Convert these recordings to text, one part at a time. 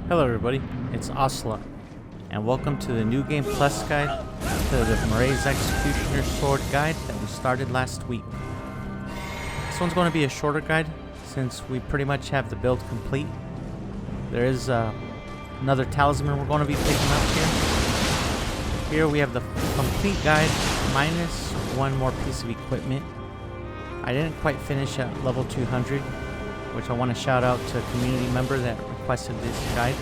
Hello everybody, it's Osla, and welcome to the New Game Plus guide to the Marais Executioner Sword guide that we started last week. This one's going to be a shorter guide since we pretty much have the build complete. There is another talisman we're going to be picking up here. Here we have the complete guide minus one more piece of equipment. I didn't quite finish at level 200, which I want to shout out to a community member that requested this guide.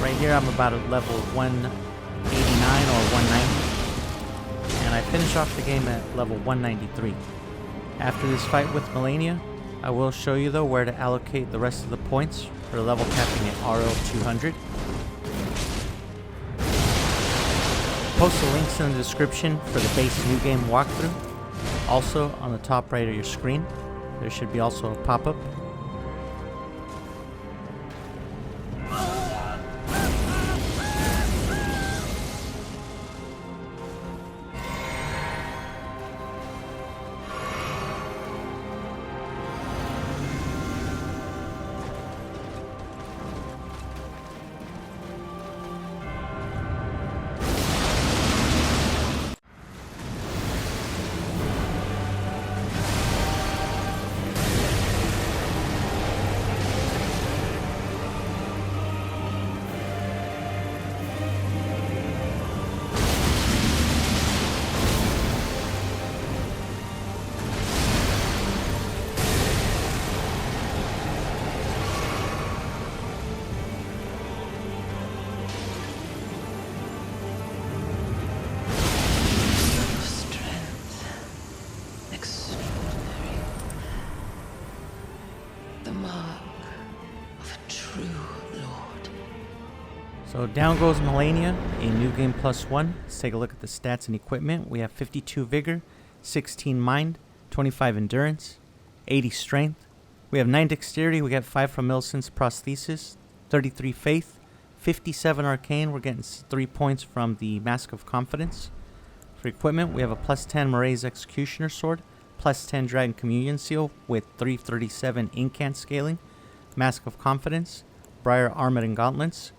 Right here I'm about at level 189 or 190, and I finish off the game at level 193. After this fight with Melania, I will show you though where to allocate the rest of the points for level capping at RL 200. Post the links in the description for the base new game walkthrough. Also on the top right of your screen there should be also a pop-up. So down goes Melania, a new game +1. Let's take a look at the stats and equipment. We have 52 vigor, 16 mind, 25 endurance, 80 strength. We have 9 dexterity. We get 5 from Millicent's Prosthesis, 33 faith, 57 arcane. We're getting 3 points from the Mask of Confidence. For equipment, we have a +10 Marais Executioner Sword, +10 Dragon Communion Seal with 337 incant scaling, Mask of Confidence, Briar Armlet and Gauntlets,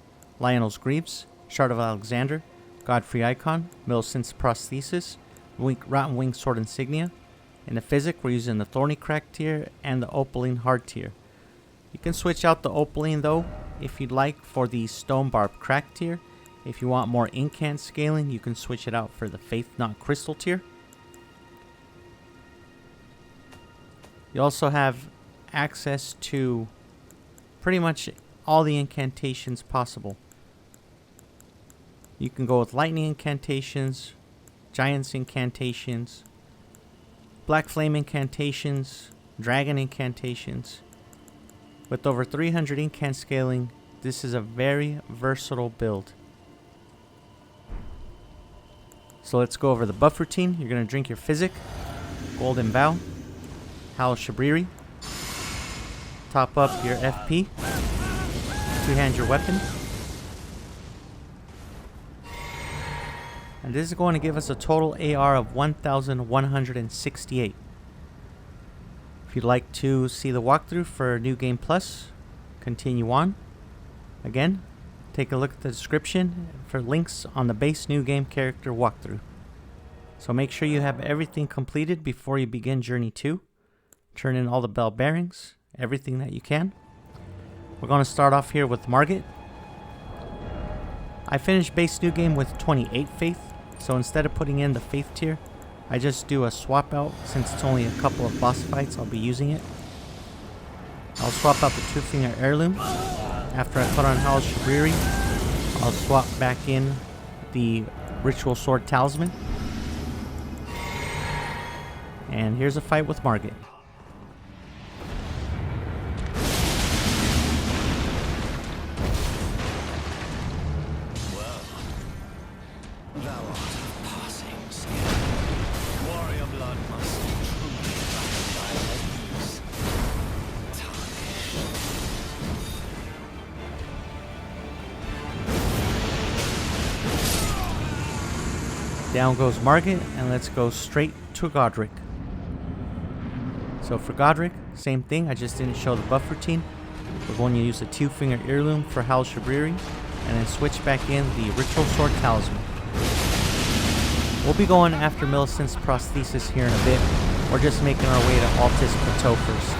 Lionel's Greaves, Shard of Alexander, Godfrey Icon, Millicent's Prosthesis, Rotten Wing Sword Insignia. In the Physic, we're using the Thorny Crack tier and the Opaline Hard tier. You can switch out the Opaline though, if you'd like, for the Stone Barb Crack tier. If you want more incant scaling, you can switch it out for the Faith Knot Crystal tier. You also have access to pretty much all the incantations possible. You can go with lightning incantations, giants incantations, black flame incantations, dragon incantations. With over 300 incant scaling, this is a very versatile build. So let's go over the buff routine. You're going to drink your Physic, Golden Vow, Howl Shabriri, top up your FP, two-hand your weapon. And this is going to give us a total AR of 1,168. If you'd like to see the walkthrough for New Game Plus, continue on. Again, take a look at the description for links on the base New Game character walkthrough. So make sure you have everything completed before you begin Journey 2. Turn in all the bell bearings, everything that you can. We're going to start off here with Margit. I finished base New Game with 28 faith. So instead of putting in the faith tier, I just do a swap out. Since it's only a couple of boss fights, I'll be using it. I'll swap out the two-finger heirloom. After I put on Howl Shabriri, I'll swap back in the ritual sword talisman. And here's a fight with Margit. Down goes Margit, and let's go straight to Godrick. So for Godrick, same thing, I just didn't show the buff routine. We're going to use a 2-finger heirloom for Hal Shabriri, and then switch back in the Ritual Sword Talisman. We'll be going after Millicent's Prosthesis here in a bit. We're just making our way to Altus Plateau first.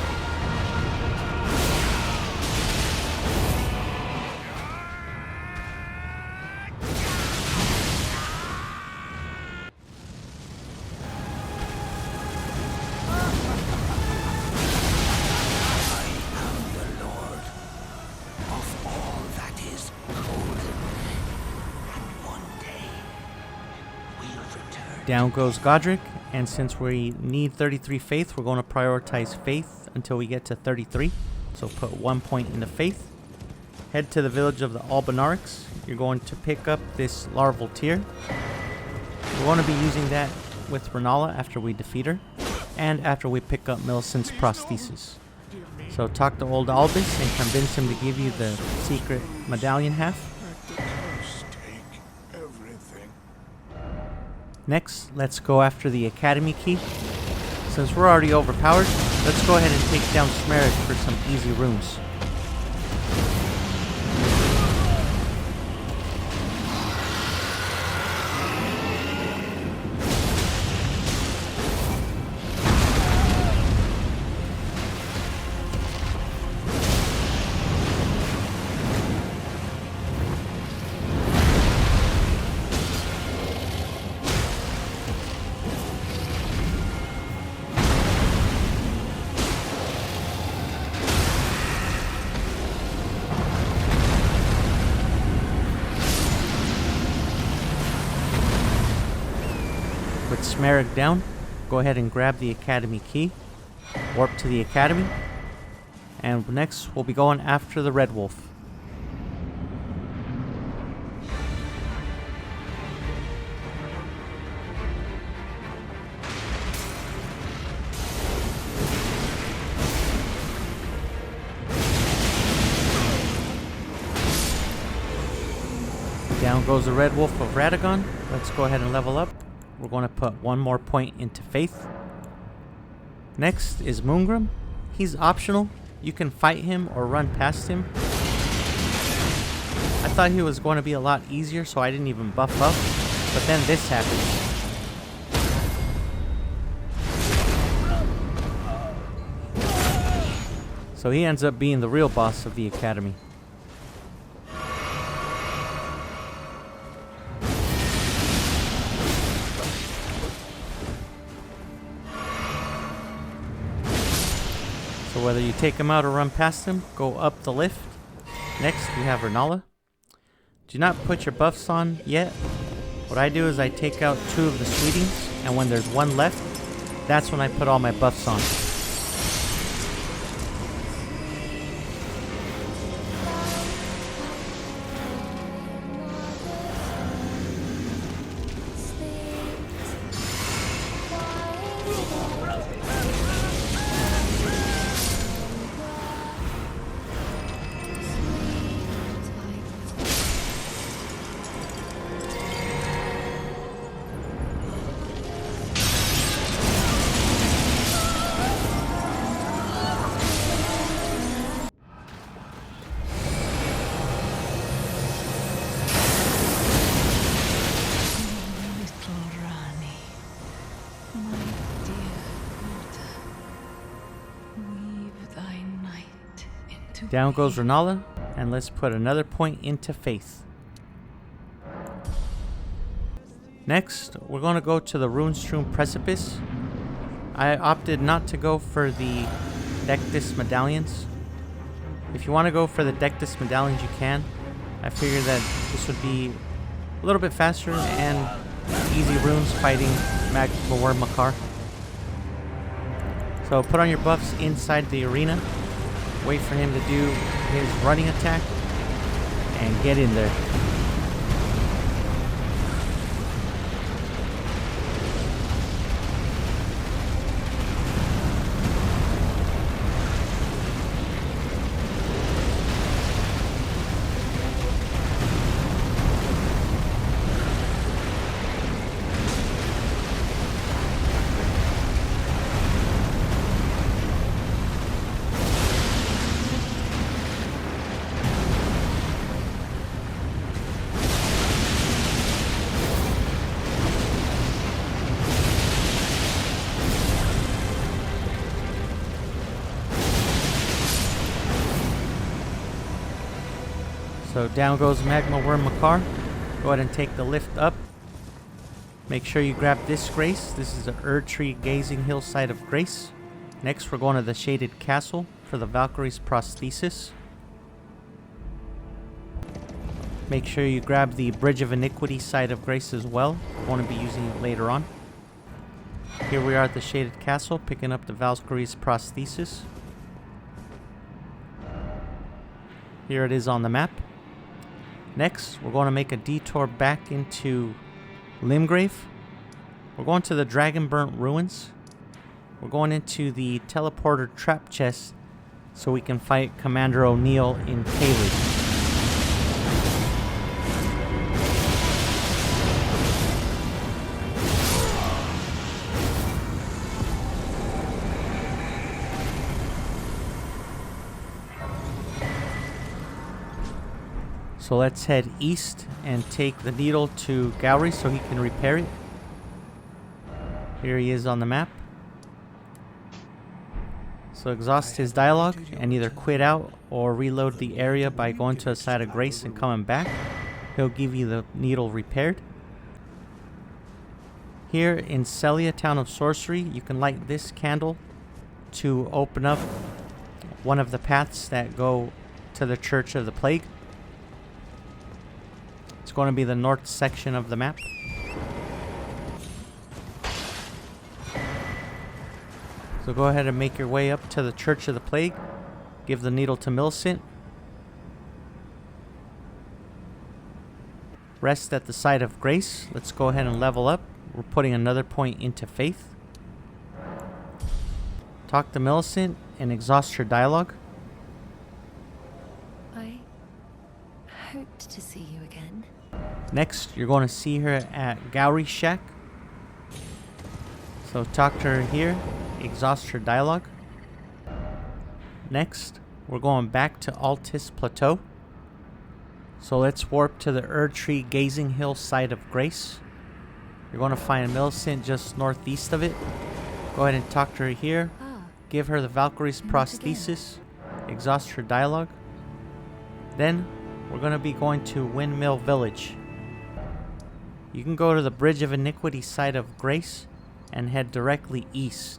Down goes Godrick, and since we need 33 faith, we're going to prioritize faith until we get to 33. So put 1 point into faith. Head to the village of the Albinarics. You're going to pick up this larval tear. We're going to be using that with Rennala after we defeat her, and after we pick up Millicent's Prosthesis. So talk to old Albus and convince him to give you the secret medallion half. Next, let's go after the Academy key. Since we're already overpowered, let's go ahead and take down Smerek for some easy runes. With Smerek down, go ahead and grab the Academy key, warp to the Academy, and next we'll be going after the Red Wolf. Down goes the Red Wolf of Radagon. Let's go ahead and level up. We're going to put 1 more point into faith. Next is Moongrim. He's optional. You can fight him or run past him. I thought he was going to be a lot easier, so I didn't even buff up. But then this happens. So he ends up being the real boss of the Academy. So whether you take him out or run past him, go up the lift. Next, we have Rennala. Do not put your buffs on yet. What I do is I take out 2 of the sweetings, and when there's 1 left, that's when I put all my buffs on. Down goes Rennala, and let's put another point into faith. Next, we're going to go to the Runestream Precipice. I opted not to go for the Dectus medallions. If you want to go for the Dectus medallions, you can. I figured that this would be a little bit faster and easy runes fighting Magma Makar. So put on your buffs inside the arena. Wait for him to do his running attack and get in there. So down goes Magma Wyrm Makar. Go ahead and take the lift up. Make sure you grab this grace. This is the Tree Gazing Hillside of Grace. Next, we're going to the Shaded Castle for the Valkyrie's Prosthesis. Make sure you grab the Bridge of Iniquity side of Grace as well. I want to be using it later on. Here we are at the Shaded Castle, picking up the Valkyrie's Prosthesis. Here it is on the map. Next, we're going to make a detour back into Limgrave. We're going to the Dragonburnt Ruins. We're going into the Teleporter Trap Chest so we can fight Commander O'Neill in Caelid. So let's head east and take the needle to Gowry so he can repair it. Here he is on the map. So exhaust his dialogue and either quit out or reload the area by going to a side of Grace and coming back. He'll give you the needle repaired. Here in Celia, Town of Sorcery, you can light this candle to open up one of the paths that go to the Church of the Plague. It's going to be the north section of the map. So go ahead and make your way up to the Church of the Plague. Give the needle to Millicent. Rest at the side of Grace. Let's go ahead and level up. We're putting another point into Faith. Talk to Millicent and exhaust her dialogue. I hoped to see you again. Next, you're going to see her at Gowry Shack. So talk to her here, exhaust her dialogue. Next, we're going back to Altis Plateau. So let's warp to the Tree Gazing Hill side of Grace. You're going to find Millicent just northeast of it. Go ahead and talk to her here. Give her the Valkyrie's Prosthesis. Exhaust her dialogue. Then, we're going to be going to Windmill Village. You can go to the Bridge of Iniquity side of Grace and head directly east.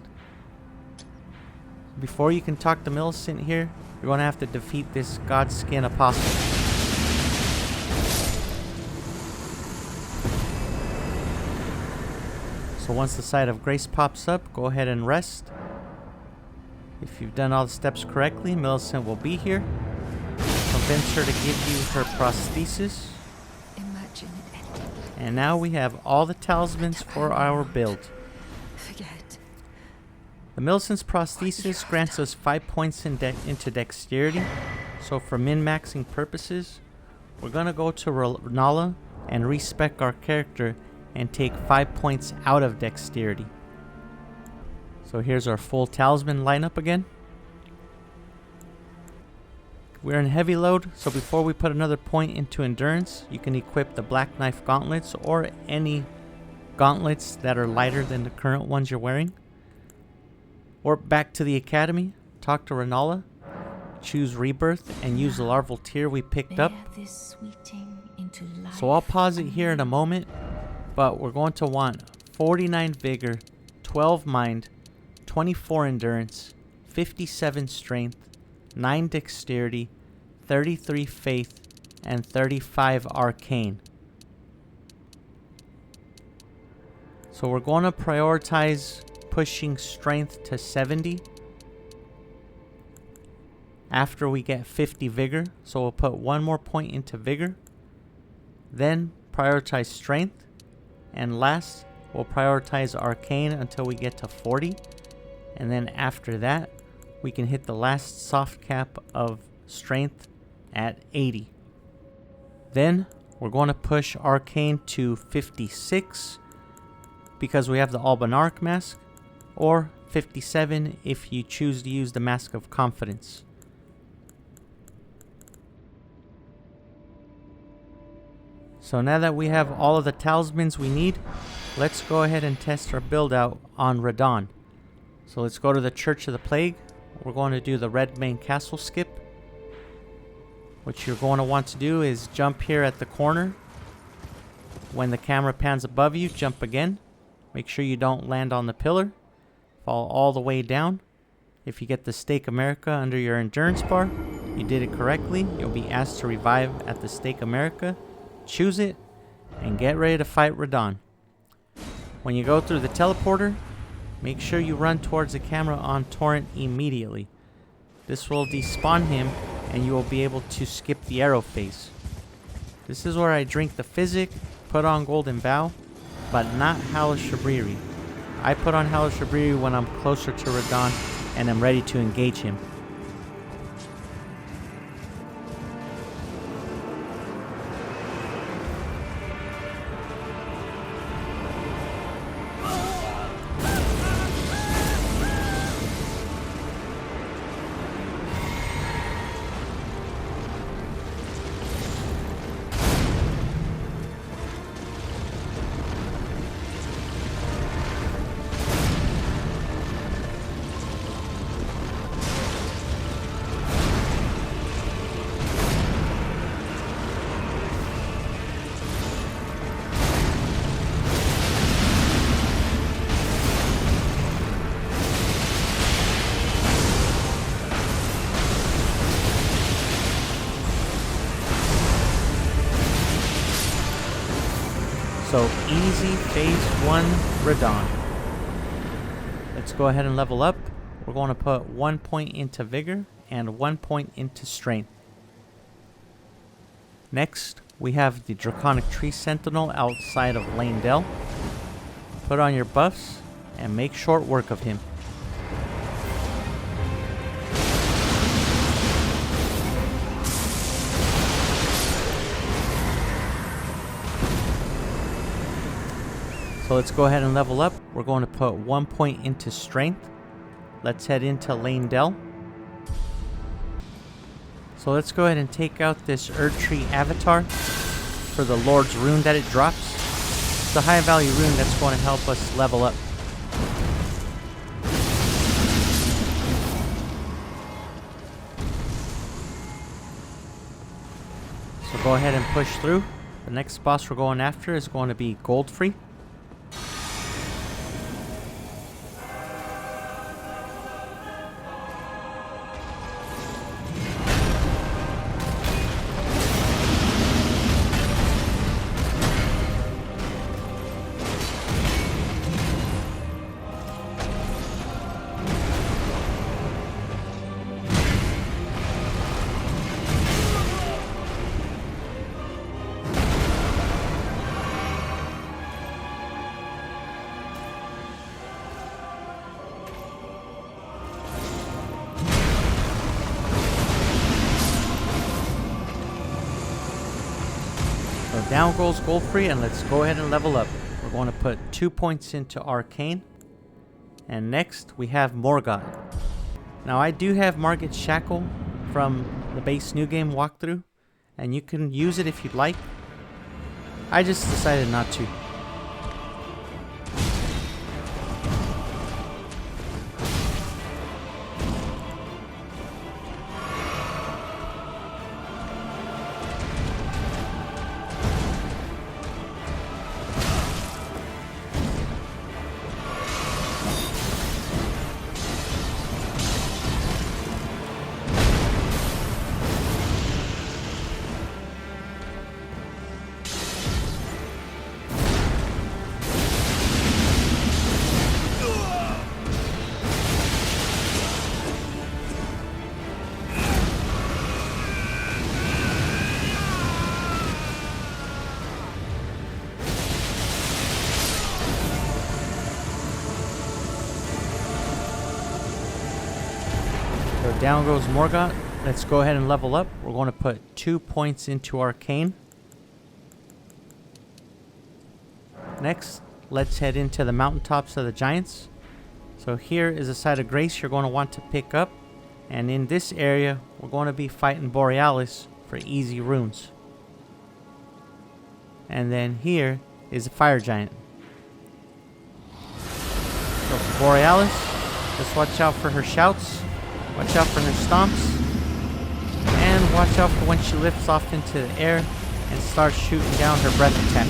Before you can talk to Millicent here, you're going to have to defeat this Godskin Apostle. So once the side of Grace pops up, go ahead and rest. If you've done all the steps correctly, Millicent will be here. Convince her to give you her prosthesis. And now we have all the talismans for our build. Forget. The Millicent's prosthesis grants us 5 points into dexterity. So for min-maxing purposes, we're going to go to Rennala and respec our character and take 5 points out of dexterity. So here's our full talisman lineup again. We're in heavy load, so before we put another point into endurance, you can equip the Black Knife gauntlets or any gauntlets that are lighter than the current ones you're wearing. Or back to the academy, talk to Rennala, choose Rebirth, and use the larval tier we picked up. So I'll pause it here in a moment, but we're going to want 49 Vigor, 12 Mind, 24 Endurance, 57 Strength, 9 Dexterity, 33 Faith, and 35 Arcane. So we're going to prioritize pushing Strength to 70 after we get 50 Vigor. So we'll put one more point into Vigor, then prioritize Strength, and last we'll prioritize Arcane until we get to 40, and then after that we can hit the last soft cap of Strength at 80. Then we're going to push Arcane to 56 because we have the Albanarch mask, or 57 if you choose to use the Mask of Confidence. So now that we have all of the talismans we need, let's go ahead and test our build out on Radahn. So let's go to the Church of the Plague. We're going to do the Red Main Castle skip. what you're going to want to do is jump here at the corner. When the camera pans above you, jump again. Make sure you don't land on the pillar. Fall all the way down. If you get the Stake America under your endurance bar, you did it correctly. You'll be asked to revive at the Stake America. Choose it and get ready to fight Radahn. When you go through the teleporter, make sure you run towards the camera on Torrent immediately. This will despawn him and you will be able to skip the arrow phase. This is where I drink the Physic, put on Golden Bow, but not Hellish Shabriri. I put on Hellish Shabriri when I'm closer to Radahn and I'm ready to engage him. So easy phase 1 Radahn. Let's go ahead and level up. We're going to put 1 point into vigor and 1 point into strength. Next, we have the Draconic Tree Sentinel outside of Leyndell. Put on your buffs and make short work of him. So let's go ahead and level up. We're going to put 1 point into strength. Let's head into Leyndell. So let's go ahead and take out this Erdtree avatar for the Lord's rune that it drops. It's a high value rune that's going to help us level up. So go ahead and push through. The next boss we're going after is going to be Goldfrey. Down goes Goldfrey, and let's go ahead and level up. We're going to put 2 points into Arcane. And next, we have Morgott. Now, I do have Margit Shackle from the base new game walkthrough, and you can use it if you'd like. I just decided not to. Down goes Morgott. Let's go ahead and level up. We're going to put 2 points into Arcane. Next, let's head into the mountaintops of the Giants. So here is a site of grace you're going to want to pick up. And in this area, we're going to be fighting Borealis for easy runes. And then here is a fire giant. So for Borealis, just watch out for her shouts. Watch out for her stomps. And watch out for when she lifts off into the air and starts shooting down her breath attack.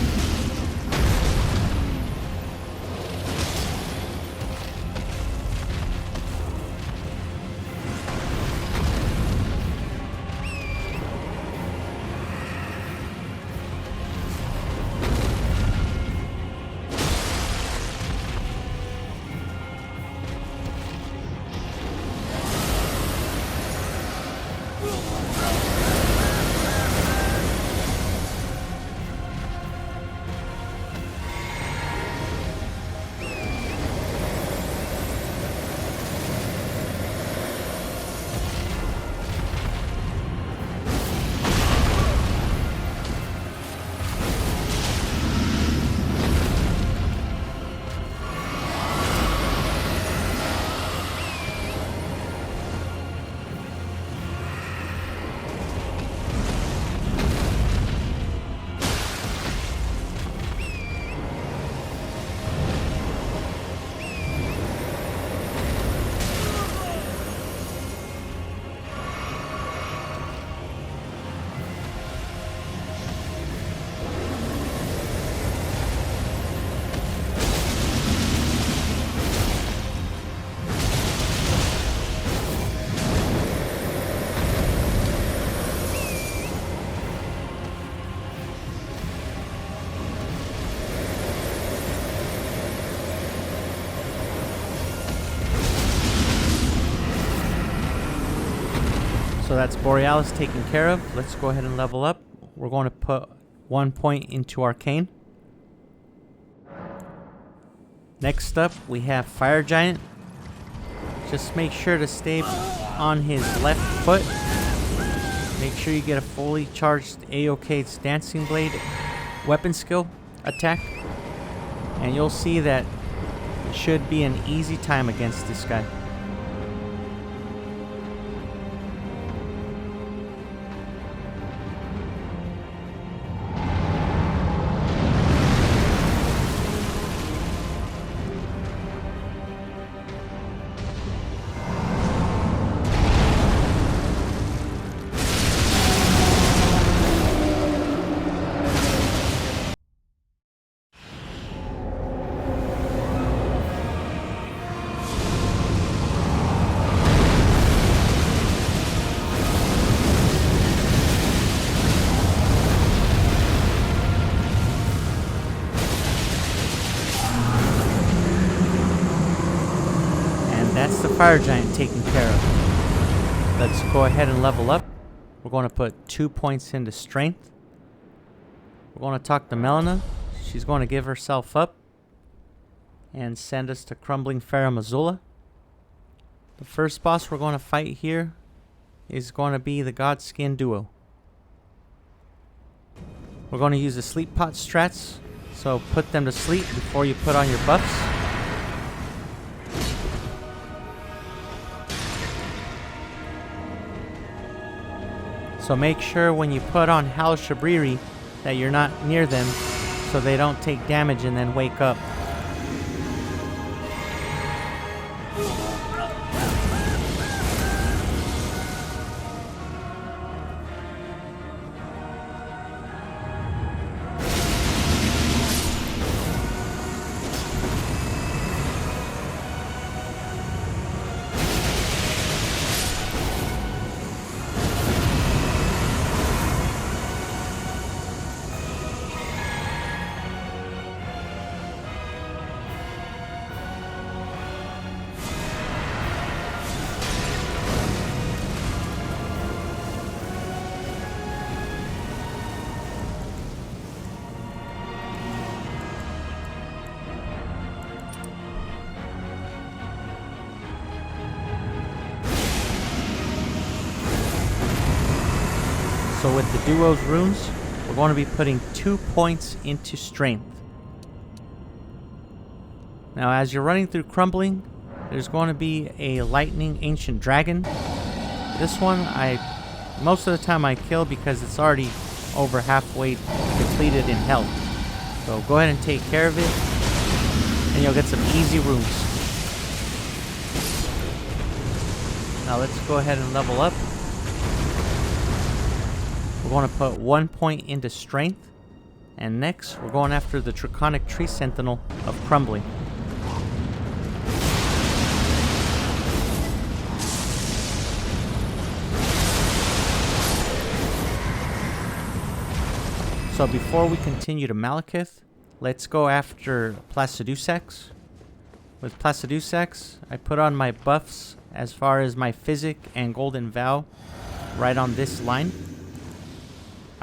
So that's Borealis taken care of. Let's go ahead and level up. We're going to put 1 point into Arcane. Next up, we have Fire Giant. Just make sure to stay on his left foot. Make sure you get a fully charged AOK's Dancing Blade weapon skill attack. And you'll see that it should be an easy time against this guy. That's the Fire Giant taken care of. Let's go ahead and level up. We're going to put 2 points into Strength. We're going to talk to Melina. She's going to give herself up and send us to Crumbling Faramazula. The first boss we're going to fight here is going to be the Godskin Duo. We're going to use the Sleep Pot strats, so put them to sleep before you put on your buffs. So make sure when you put on Hal Shabriri that you're not near them so they don't take damage and then wake up. So with the Duo's runes, we're going to be putting 2 points into Strength. Now as you're running through Crumbling, there's going to be a Lightning Ancient Dragon. This one, most of the time I kill because it's already over halfway depleted in health. So go ahead and take care of it, and you'll get some easy runes. Now let's go ahead and level up. going to put 1 point into strength. And next, we're going after the Draconic Tree Sentinel of Crumbling. So before we continue to Maliketh, let's go after Placidusax. With Placidusax, I put on my buffs as far as my Physic and Golden Vow right on this line.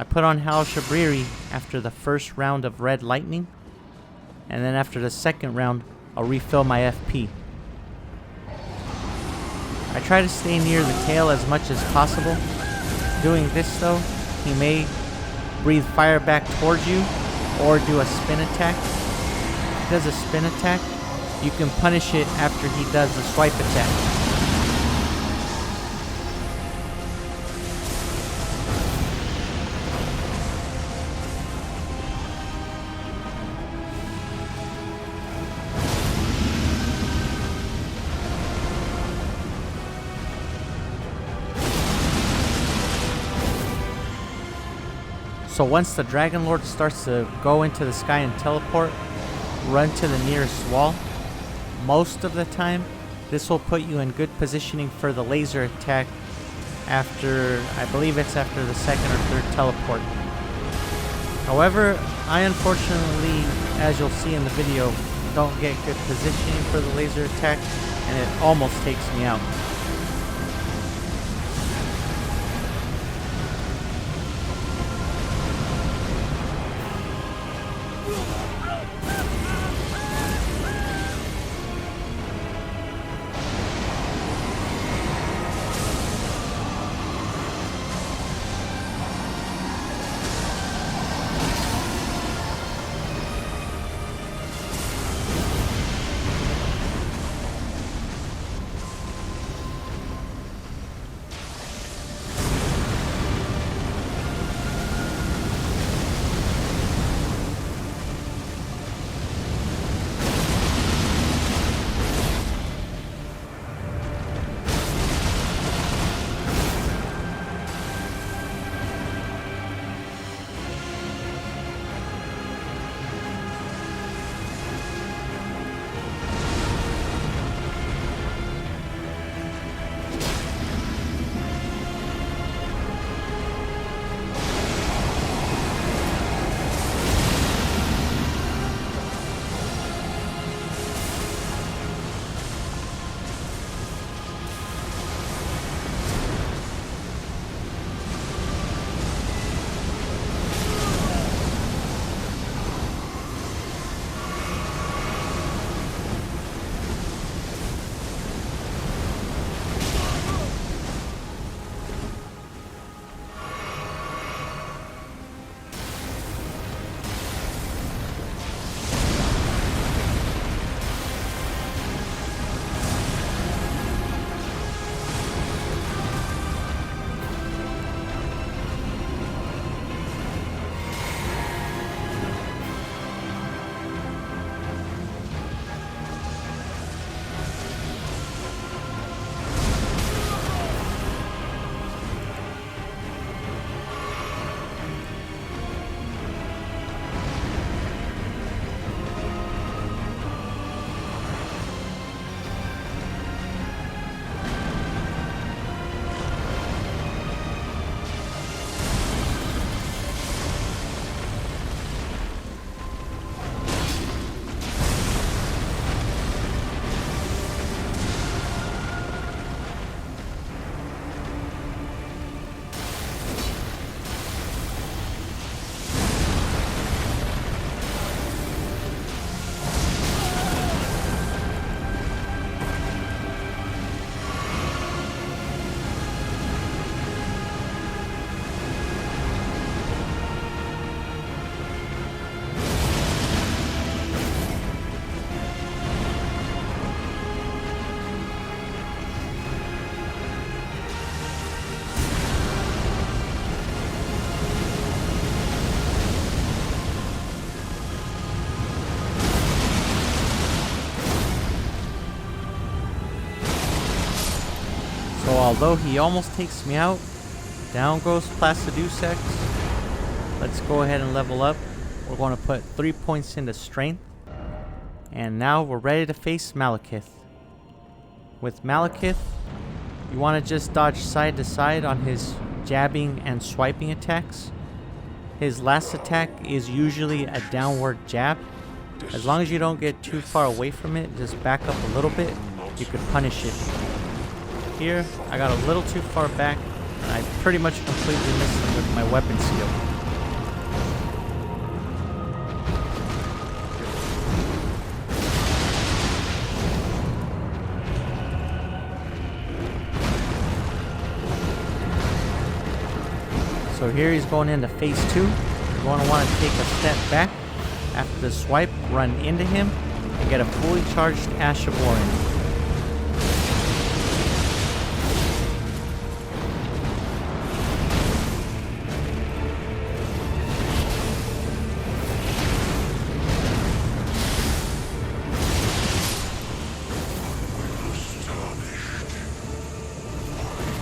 I put on Hal Shabriri after the first round of Red Lightning, and then after the second round, I'll refill my FP. I try to stay near the tail as much as possible. Doing this though, he may breathe fire back towards you or do a spin attack. If he does a spin attack, you can punish it after he does the swipe attack. So once the Dragon Lord starts to go into the sky and teleport, run to the nearest wall. Most of the time, this will put you in good positioning for the laser attack after, I believe it's after the second or third teleport. However, I unfortunately, as you'll see in the video, don't get good positioning for the laser attack, and it almost takes me out. Although he almost takes me out, Down goes Placidusax. Let's go ahead and level up. We're going to put 3 points into strength. And now we're ready to face Maliketh. With Maliketh, you want to just dodge side to side on his jabbing and swiping attacks. His last attack is usually a downward jab. As long as you don't get too far away from it, just back up a little bit, you could punish it. Here, I got a little too far back, and I pretty much completely missed him with my weapon skill. So here he's going into phase 2. You're going to want to take a step back. After the swipe, run into him and get a fully charged Ash of Wyrm.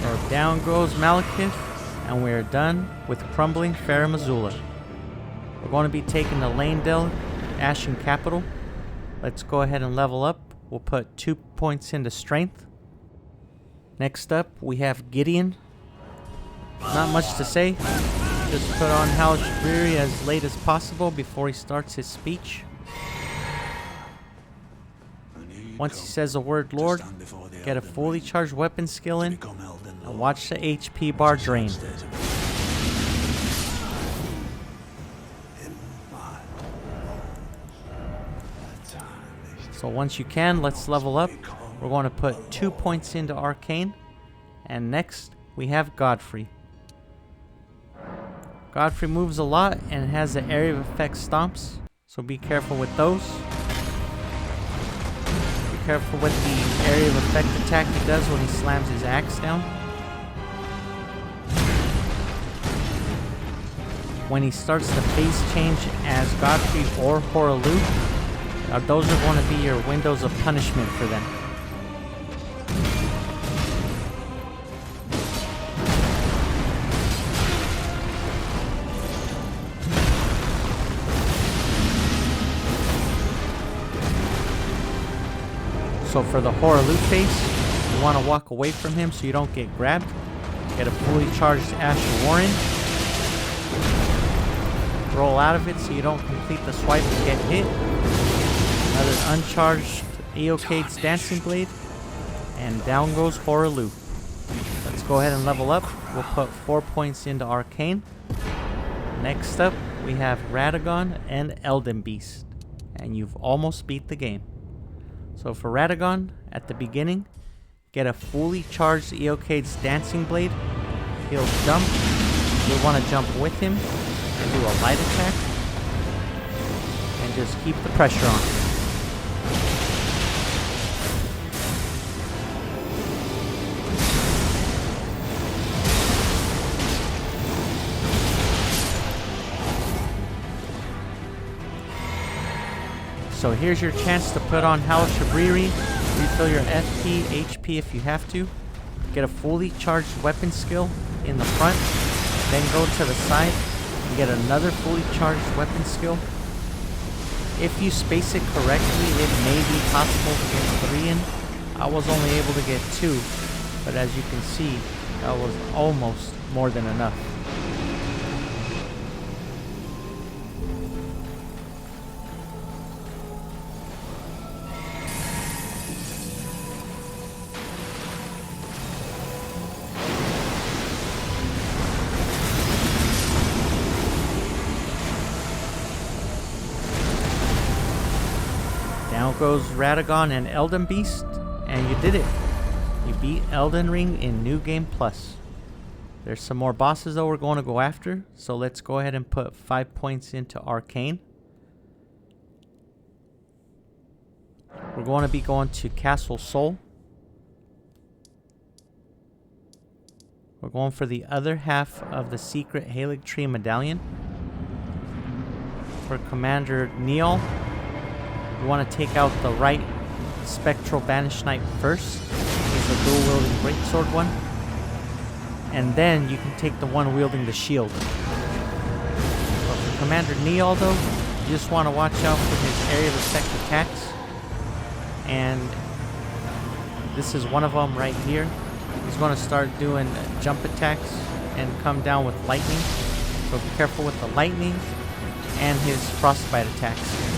So down goes Maliketh. And we are done with Crumbling Fair Missoula. We're going to be taking the Leyndell Ashen Capital. Let's go ahead and level up. We'll put 2 points into strength. Next up, we have Gideon. Not much to say. Just put on Hal Shabriri as late as possible before he starts his speech. Once he says the word Lord, get a fully charged weapon skill in. And watch the HP bar drain. So once you can, let's level up. We're going to put 2 points into Arcane. And next, we have Godfrey. Godfrey moves a lot and has the area of effect stomps. So be careful with those. Be careful with the area of effect attack he does when he slams his axe down. When he starts the phase change as Godfrey or Horah Loux, those are going to be your windows of punishment for them. So for the Horah Loux phase, you want to walk away from him so you don't get grabbed. Get a fully charged Ash of Wyrm. Roll out of it so you don't complete the swipe and get hit. Another uncharged Eocade's Dancing Blade. And down goes Horah Loux. Let's go ahead and level up. We'll put 4 points into Arcane. Next up, we have Radagon and Elden Beast. And you've almost beat the game. So for Radagon, at the beginning, get a fully charged Eocade's Dancing Blade. He'll jump. You'll want to jump with him. And do a light attack and just keep the pressure on. So here's your chance to put on Hal Shabriri, refill your FP, HP if you have to, get a fully charged weapon skill in the front, then go to the side and get another fully charged weapon skill. If you space it correctly, it may be possible to get 3 in. I was only able to get 2, but as you can see, that was almost more than enough. Now goes Radagon and Elden Beast, and you did it. You beat Elden Ring in New Game Plus. There's some more bosses though we're going to go after, so let's go ahead and put 5 points into Arcane. We're going to be going to Castle Sol. We're going for the other half of the secret Halig Tree Medallion. For Commander Niall, you want to take out the right Spectral Banished Knight first. He's a dual-wielding greatsword one. and then you can take the one wielding the shield. But for Commander Niall though, you just want to watch out for his area of effect attacks. And this is one of them right here. He's going to start doing jump attacks and come down with lightning. So be careful with the lightning and his frostbite attacks.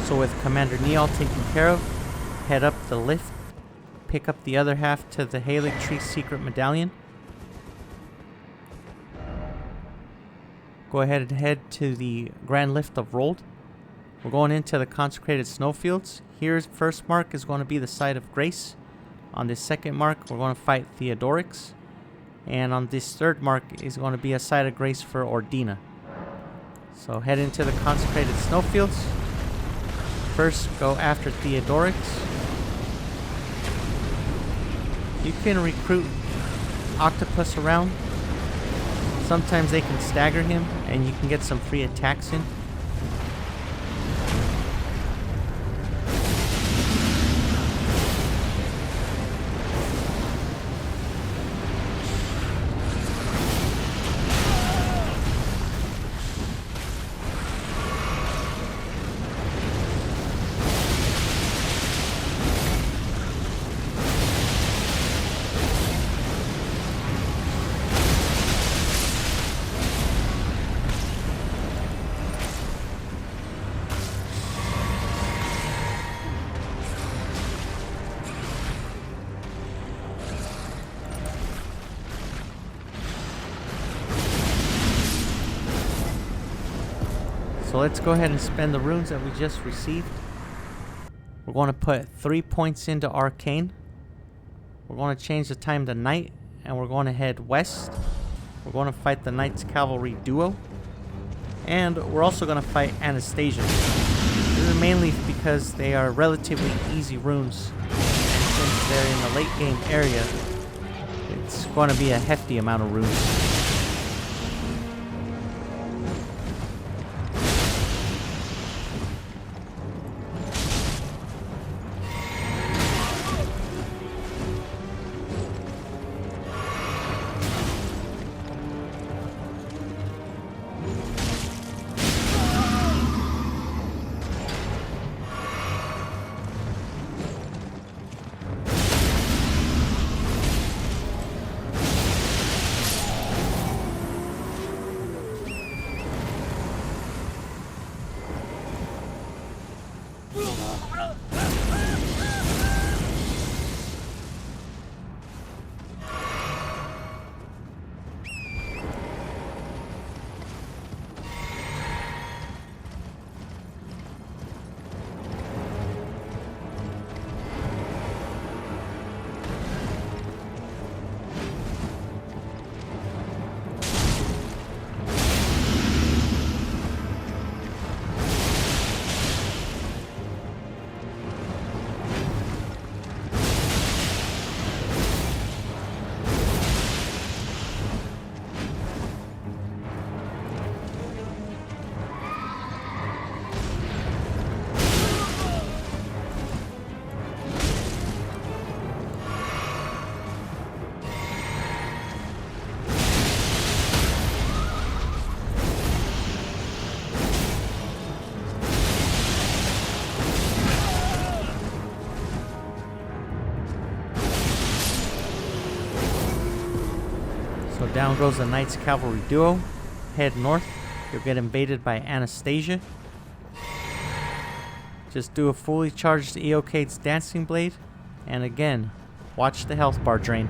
So with Commander Niall taken care of, head up the lift, pick up the other half to the Halig Tree Secret Medallion. Go ahead and head to the Grand Lift of Rold. We're going into the Consecrated Snowfields. Here's first mark is going to be the Site of Grace. On this second mark, we're going to fight Theodorix. And on this third mark is going to be a Site of Grace for Ordina. So head into the Consecrated Snowfields. First, go after Theodorix. You can recruit Octopus around. Sometimes they can stagger him, and you can get some free attacks in. So let's go ahead and spend the runes that we just received. We're going to put 3 points into Arcane. We're going to change the time to night, and we're going to head west. We're going to fight the Knights Cavalry Duo. And we're also going to fight Anastasia. This is mainly because they are relatively easy runes. And since they're in the late game area, it's going to be a hefty amount of runes. Down goes the Knights Cavalry Duo. Head north. You'll get invaded by Anastasia. Just do a fully charged Eocade's Dancing Blade. And again, watch the health bar drain.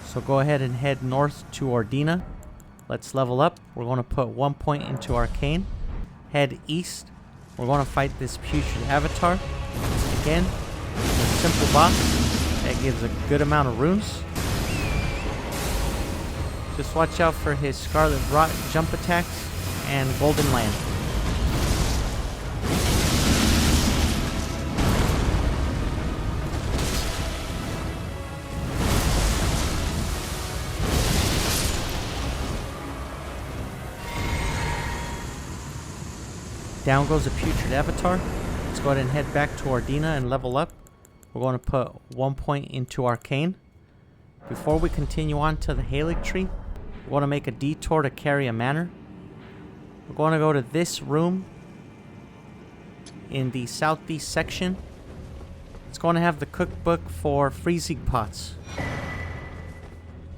So go ahead and head north to Ordina. Let's level up. We're going to put 1 point into Arcane. Head east. we're going to fight this Putrid Avatar. Again, a simple boss that gives a good amount of runes. Just watch out for his Scarlet Rot jump attacks and Golden Land. Down goes a Putrid Avatar. Let's go ahead and head back to Ordina and level up. We're going to put 1 point into Arcane. Before we continue on to the Halic Tree, we're going to make a detour to Caria Manor. We're going to go to this room in the southeast section. It's going to have the cookbook for freezing pots.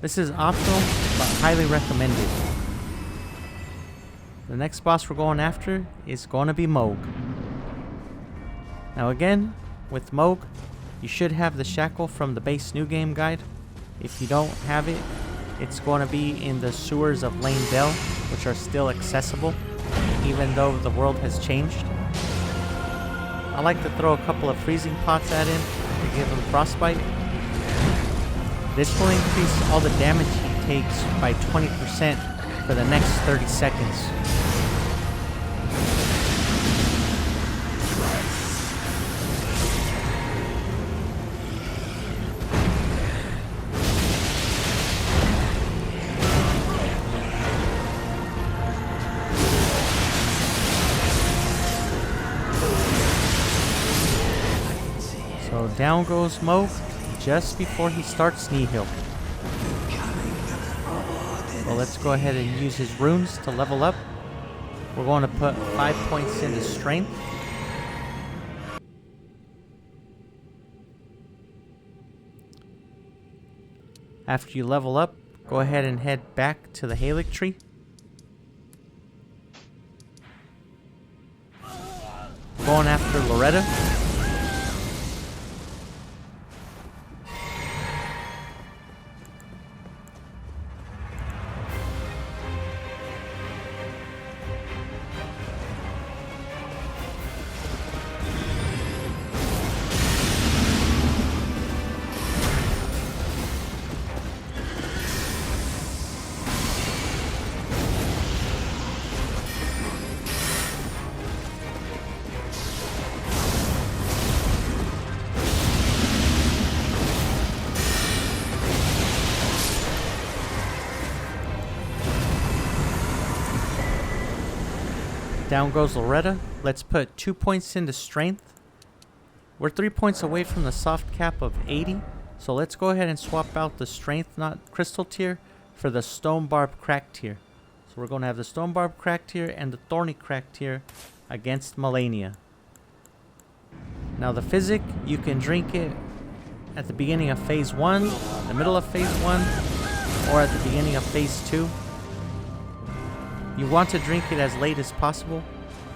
This is optional, but highly recommended. The next boss we're going after is going to be Mohg. Now again, with Mohg, you should have the shackle from the base new game guide. If you don't have it, it's going to be in the sewers of Leyndell, which are still accessible, even though the world has changed. I like to throw a couple of freezing pots at him to give him frostbite. This will increase all the damage he takes by 20% for the next 30 seconds. So down goes Mohg just before he starts Nihil. So let's go ahead and use his runes to level up. We're going to put 5 points into strength. After you level up, go ahead and head back to the Halic Tree. Going after Loretta. Down goes Loretta. Let's put 2 points into strength. We're 3 points away from the soft cap of 80. So let's go ahead and swap out the strength not crystal tier for the stone barb crack tier. So we're going to have the stone barb crack tier and the thorny crack tier against Malenia. Now the physic, you can drink it at the beginning of phase 1, the middle of phase 1, or at the beginning of phase 2. You want to drink it as late as possible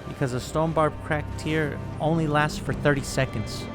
because the stone barb crack tier only lasts for 30 seconds.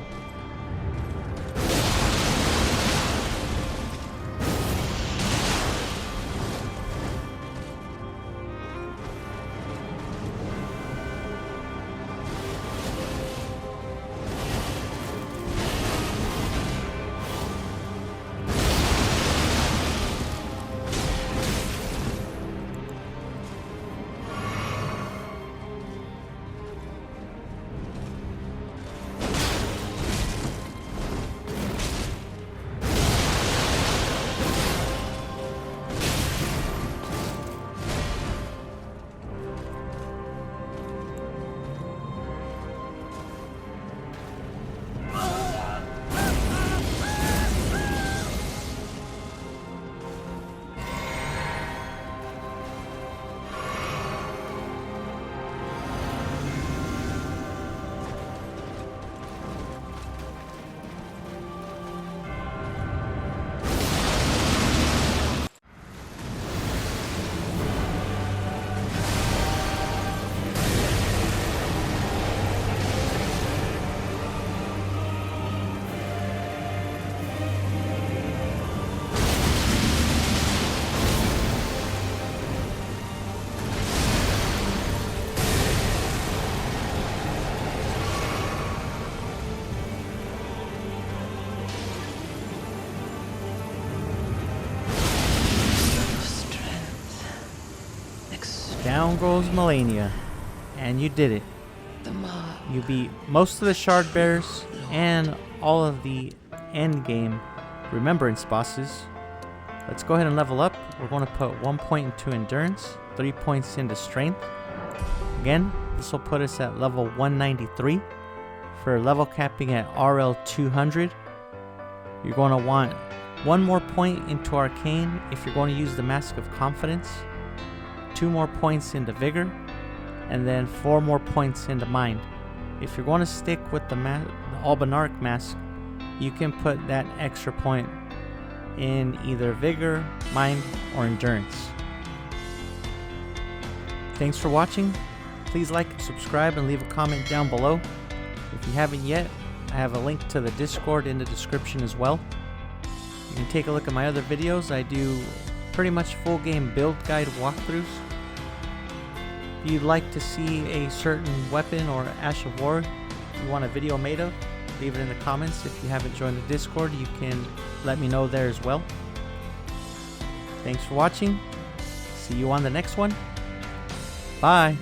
down goes Malenia. And you did it. You beat most of the shard bearers and all of the end game remembrance bosses. Let's go ahead and level up. We're going to put 1 point into endurance, 3 points into strength. Again, this will put us at level 193. For level capping at RL 200, you're going to want 1 more point into arcane if you're going to use the Mask of Confidence, 2 more points into vigor, and then 4 more points into mind. If you're going to stick with the Albinaric mask, you can put that extra point in either vigor, mind, or endurance. Thanks for watching. Please like and subscribe and leave a comment down below. If you haven't yet, I have a link to the Discord in the description as well. You can take a look at my other videos. I do pretty much full game build guide walkthroughs. If you'd like to see a certain weapon or Ash of War you want a video made of, leave it in the comments. If you haven't joined the Discord, you can let me know there as well. Thanks for watching. See you on the next one. Bye.